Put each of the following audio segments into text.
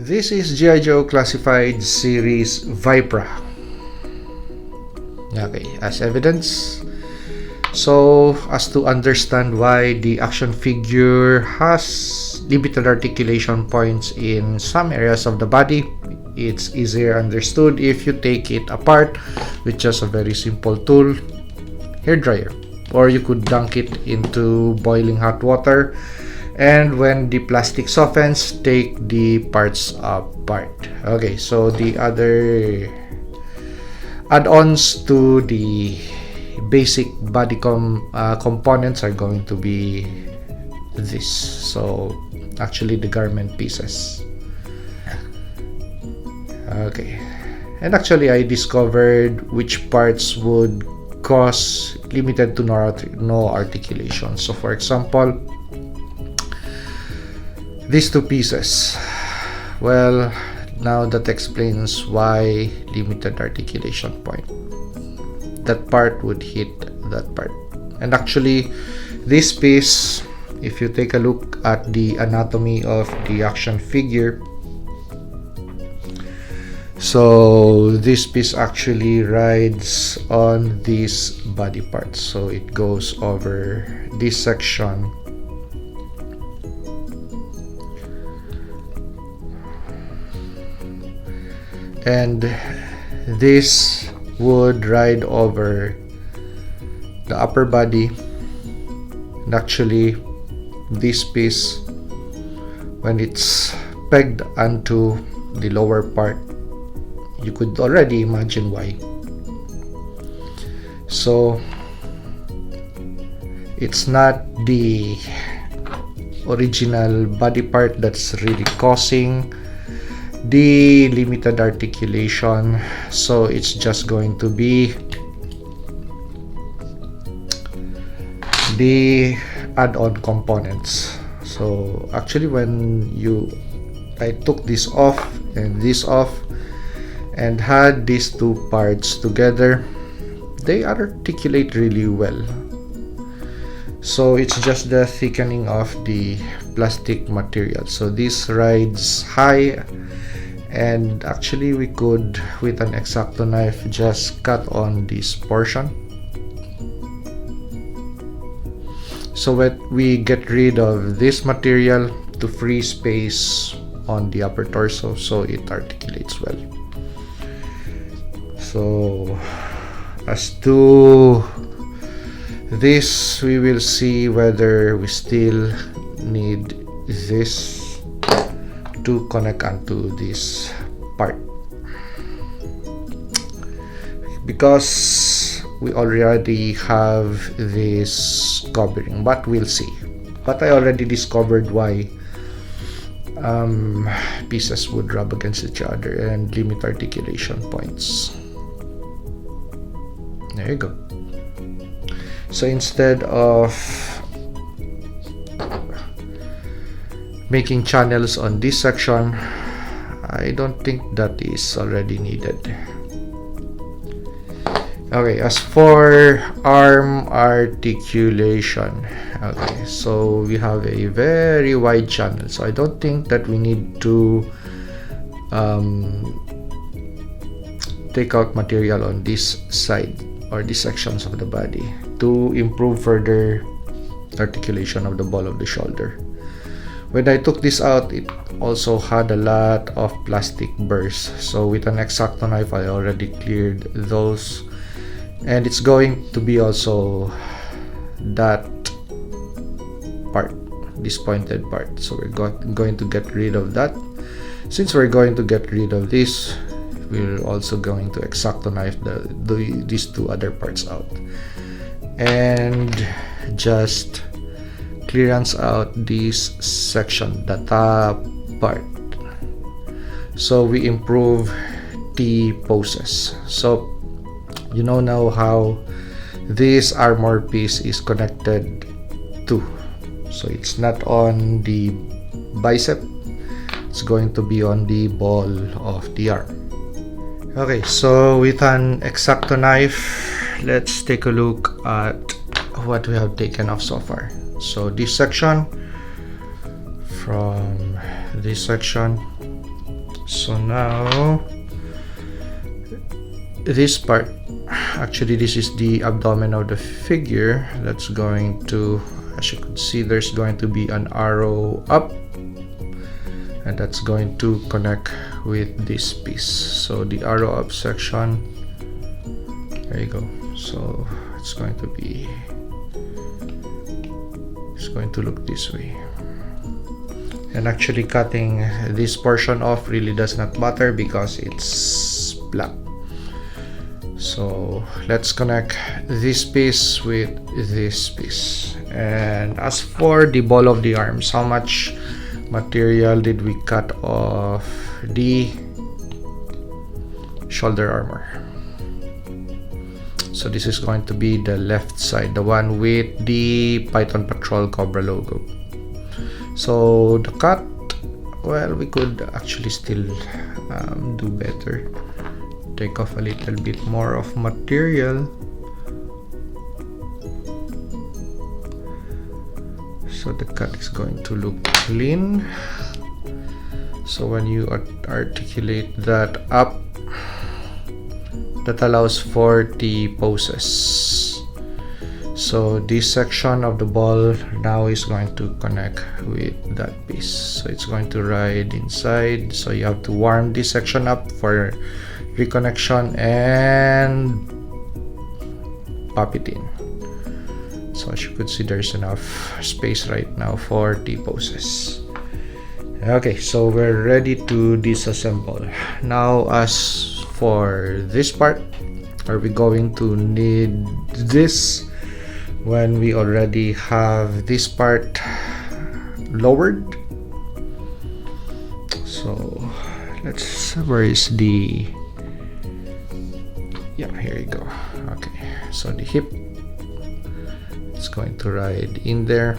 This is G.I. Joe Classified Series Vypra. Okay, as evidence. So, as to understand why the action figure has limited articulation points in some areas of the body, it's easier understood if you take it apart with just a very simple tool, hair dryer. Or you could dunk it into boiling hot water, and when the plastic softens, take the parts apart. Okay, so the other add-ons to the basic body components are going to be this. So actually the garment pieces. Okay, and actually I discovered which parts would cause limited to no articulation. So for example, these two pieces, well, now that explains why limited articulation point. That part would hit that part. And actually this piece, if you take a look at the anatomy of the action figure, so this piece actually rides on this body part, so it goes over this section and this would ride over the upper body. And actually this piece, when it's pegged onto the lower part, you could already imagine why. So it's not the original body part that's really causing the limited articulation, so it's just going to be the add-on components. So actually when I took this off and this off and had these two parts together, they articulate really well. So it's just the thickening of the plastic material. So this rides high, and actually we could, with an X-Acto knife, just cut on this portion. So when we get rid of this material to free space on the upper torso, so it articulates well. So as to this, we will see whether we still need this to connect onto this part, because we already have this covering, but we'll see. But I already discovered why pieces would rub against each other and limit articulation points. There you go. So instead of making channels on this section, I don't think that is already needed. Okay, as for arm articulation, okay, so we have a very wide channel, so I don't think that we need to take out material on this side or these sections of the body to improve further articulation of the ball of the shoulder. When I took this out, it also had a lot of plastic burrs, so with an X-Acto knife I already cleared those, and it's going to be also that part, this pointed part, so we're going to get rid of that. Since we're going to get rid of this, we're also going to X-Acto knife these two other parts out and just clearance out this section, the top part, so we improve the poses. So you know now how this armor piece is connected to, so it's not on the bicep, it's going to be on the ball of the arm. Okay, so with an X-Acto knife, let's take a look at what we have taken off so far. So this section, from this section, So now this part, actually this is the abdomen of the figure. That's going to, as you can see, there's going to be an arrow up, and that's going to connect with this piece. So the arrow up section, there you go. So it's going to look this way. And actually cutting this portion off really does not matter because it's black. So let's connect this piece with this piece. And as for the ball of the arms, how much material did we cut off the shoulder armor? So this is going to be the left side, the one with the Python Patrol Cobra logo. So the cut, well, we could actually still do better. Take off a little bit more of material. So the cut is going to look clean. So when you articulate that up, that allows for the poses. So this section of the ball now is going to connect with that piece. So it's going to ride inside. So you have to warm this section up for reconnection and pop it in. So as you could see, there's enough space right now for the poses. Okay, so we're ready to disassemble. Now as for this part, are we going to need this when we already have this part lowered? So let's, where is the, yeah, here you go. Okay, so the hip, it's going to ride in there.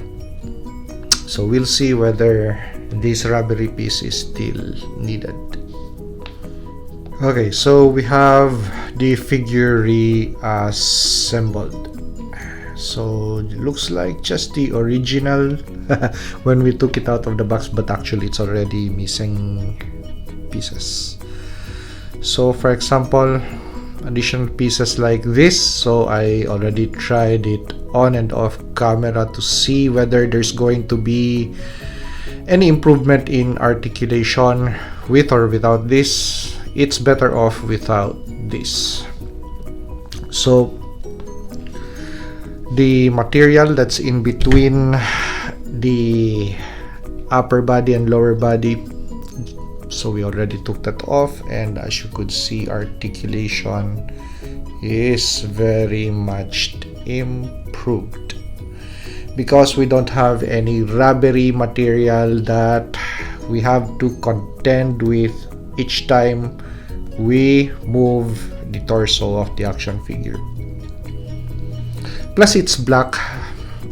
So we'll see whether this rubbery piece is still needed. Okay, so we have the figure reassembled. So it looks like just the original when we took it out of the box, but actually it's already missing pieces. So for example, additional pieces like this, so I already tried it on and off camera to see whether there's going to be any improvement in articulation with or without this. It's better off without this. So the material that's in between the upper body and lower body, so we already took that off, and as you could see, articulation is very much improved because we don't have any rubbery material that we have to contend with each time we move the torso of the action figure. Plus it's black,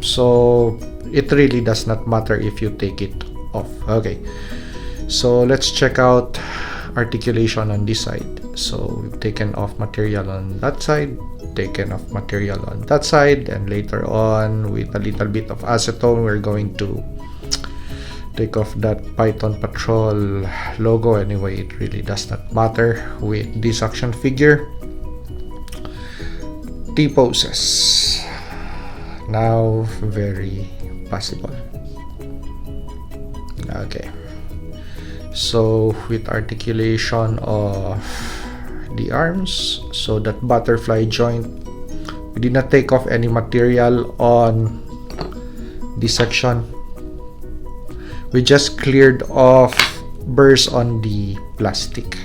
so it really does not matter if you take it off. Okay, so let's check out articulation on this side. So we've taken off material on that side, taken off material on that side, and later on with a little bit of acetone we're going to take off that Python Patrol logo. Anyway, it really does not matter with this action figure. T-poses, now very possible. Okay, so with articulation of the arms, so that butterfly joint, we did not take off any material on this section. We just cleared off burrs on the plastic.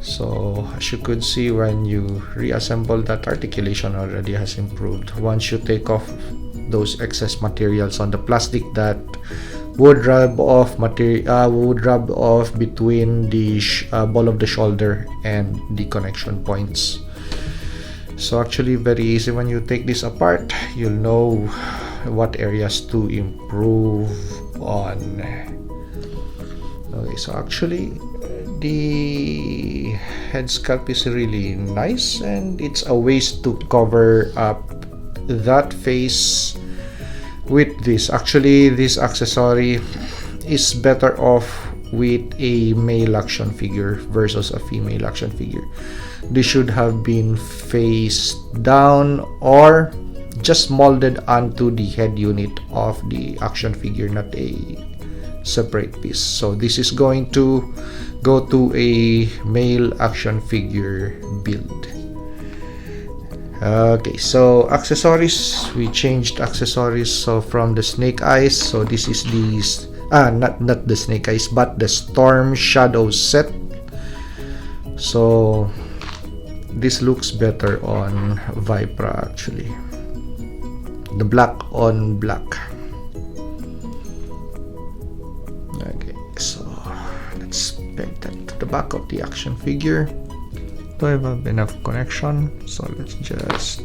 So as you could see, when you reassemble, that articulation already has improved. Once you take off those excess materials on the plastic that would rub off between the ball of the shoulder and the connection points. So actually very easy. When you take this apart, you'll know what areas to improve on. Okay, so actually the head sculpt is really nice, and it's a waste to cover up that face with this. Actually, this accessory is better off with a male action figure versus a female action figure. They should have been face down or just molded onto the head unit of the action figure, not a separate piece. So this is going to go to a male action figure build. Okay, so accessories, we changed accessories. So from the snake eyes, so this is the not the snake eyes but the storm shadow set. So this looks better on Vypra actually, the black on black. Okay, so let's peg that to the back of the action figure. Do I have enough connection? So let's just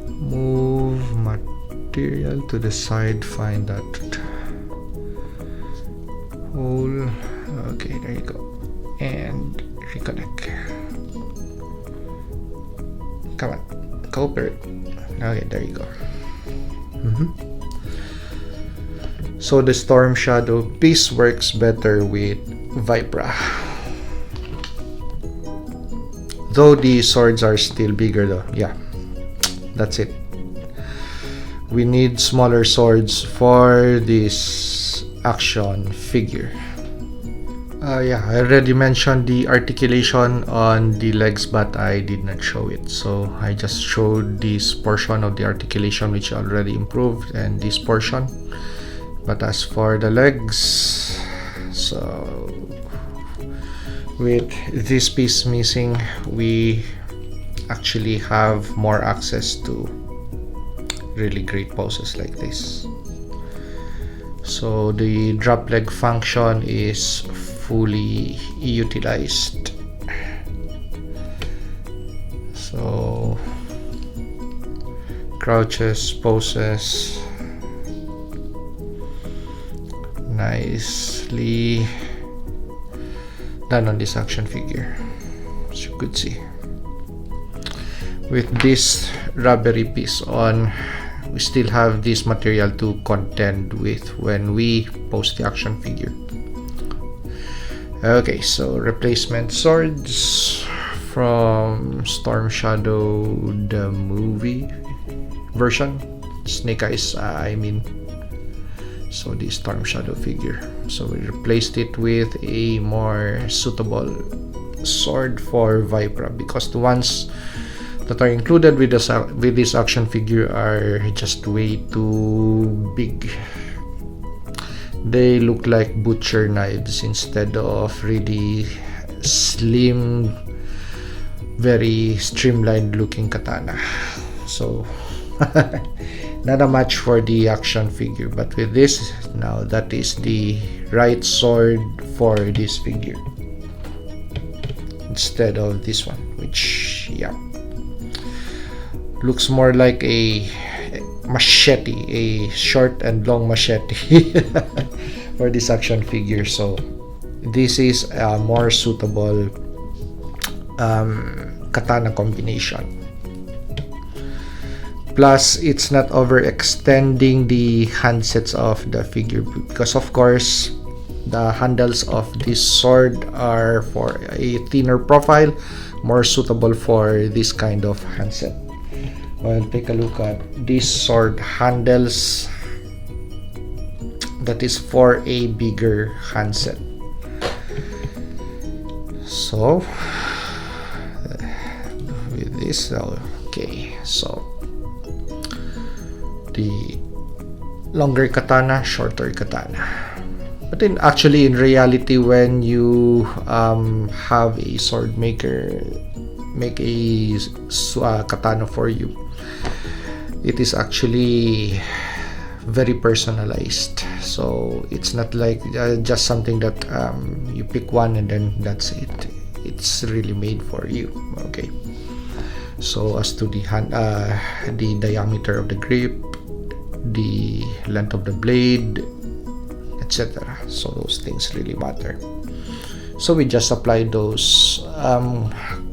move material to the side, find that hole. Okay, there you go, and reconnect. Come on, cooperate. Okay, there you go. So the storm shadow piece works better with Vypra, though the swords are still bigger though. Yeah, that's it. We need smaller swords for this action figure. Yeah, I already mentioned the articulation on the legs, but I did not show it. So I just showed this portion of the articulation, which already improved, and this portion. But as for the legs, so with this piece missing, we actually have more access to really great poses like this. So the drop leg function is fully utilized. So crouches, poses, nicely done on this action figure, as you could see. With this rubbery piece on, we still have this material to contend with when we post the action figure. Okay, so replacement swords from Storm Shadow, the movie version, Snake Eyes, I mean. So the Storm Shadow figure. So we replaced it with a more suitable sword for Vypra, because the ones that are included with this action figure are just way too big. They look like butcher knives instead of really slim, very streamlined looking katana. So not a match for the action figure, but with this, now that is the right sword for this figure instead of this one, which, yeah, looks more like a machete, a short and long machete for this action figure. So this is a more suitable katana combination. Plus, it's not overextending the handsets of the figure, because of course the handles of this sword are for a thinner profile, more suitable for this kind of handset. Well, take a look at these sword handles. That is for a bigger handset. So with this, okay, so the longer katana, shorter katana. But then actually, in reality, when you have a sword maker make a katana for you, it is actually very personalized. So it's not like just something that you pick one and then that's it. It's really made for you. Okay, so as to the diameter of the grip, the length of the blade, etc., so those things really matter. So we just apply those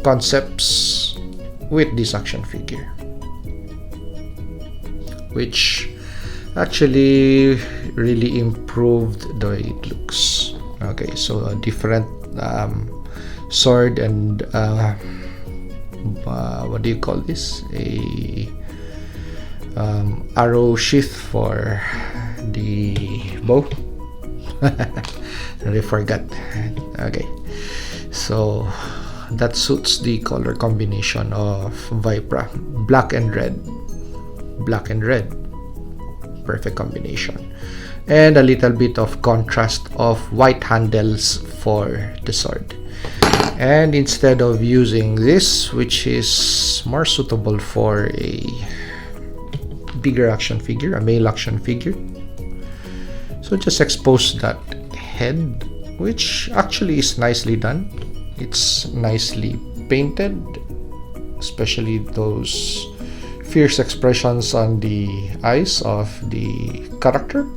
concepts with this action figure, which actually really improved the way it looks. Okay, so a different sword and what do you call this, a arrow sheath for the bow. I forgot. Okay, so that suits the color combination of Vypra. Black and red, perfect combination, and a little bit of contrast of white handles for the sword. And instead of using this, which is more suitable for a bigger action figure, a male action figure, so just expose that head, which actually is nicely done. It's nicely painted, especially those fierce expressions on the eyes of the character.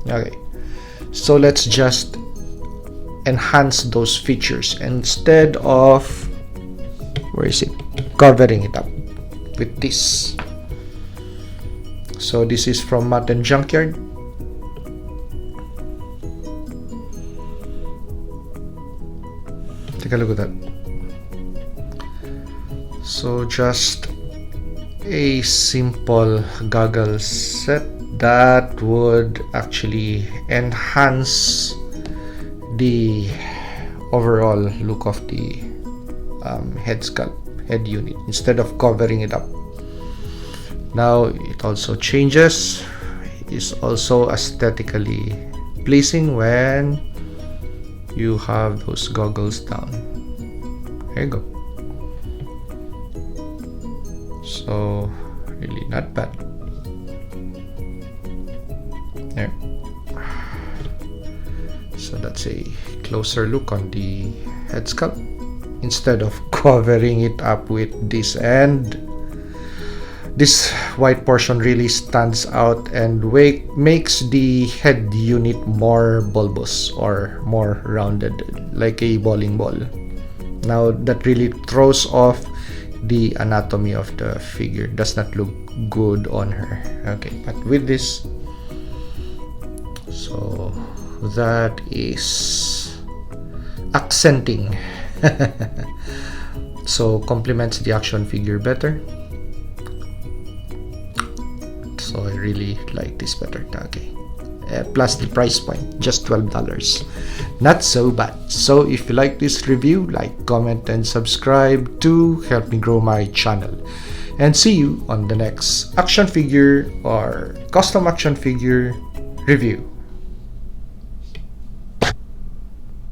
Okay, so let's just enhance those features instead of, where is it, covering it up with this. So this is from Matte and Junkyard. Take a look at that. So just a simple goggles set that would actually enhance the overall look of the head sculpt, head unit, instead of covering it up. Now it also changes, is also aesthetically pleasing when you have those goggles down. There you go. So really not bad. There. So that's a closer look on the head sculpt instead of covering it up with this, and this white portion really stands out and makes the head unit more bulbous or more rounded, like a bowling ball. Now that really throws off the anatomy of the figure, does not look good on her. Okay, but with this, so that is accenting. So complements the action figure better. So I really like this better. Okay, plus the price point, just $12, not so bad. So if you like this review, like, comment and subscribe to help me grow my channel, and see you on the next action figure or custom action figure review.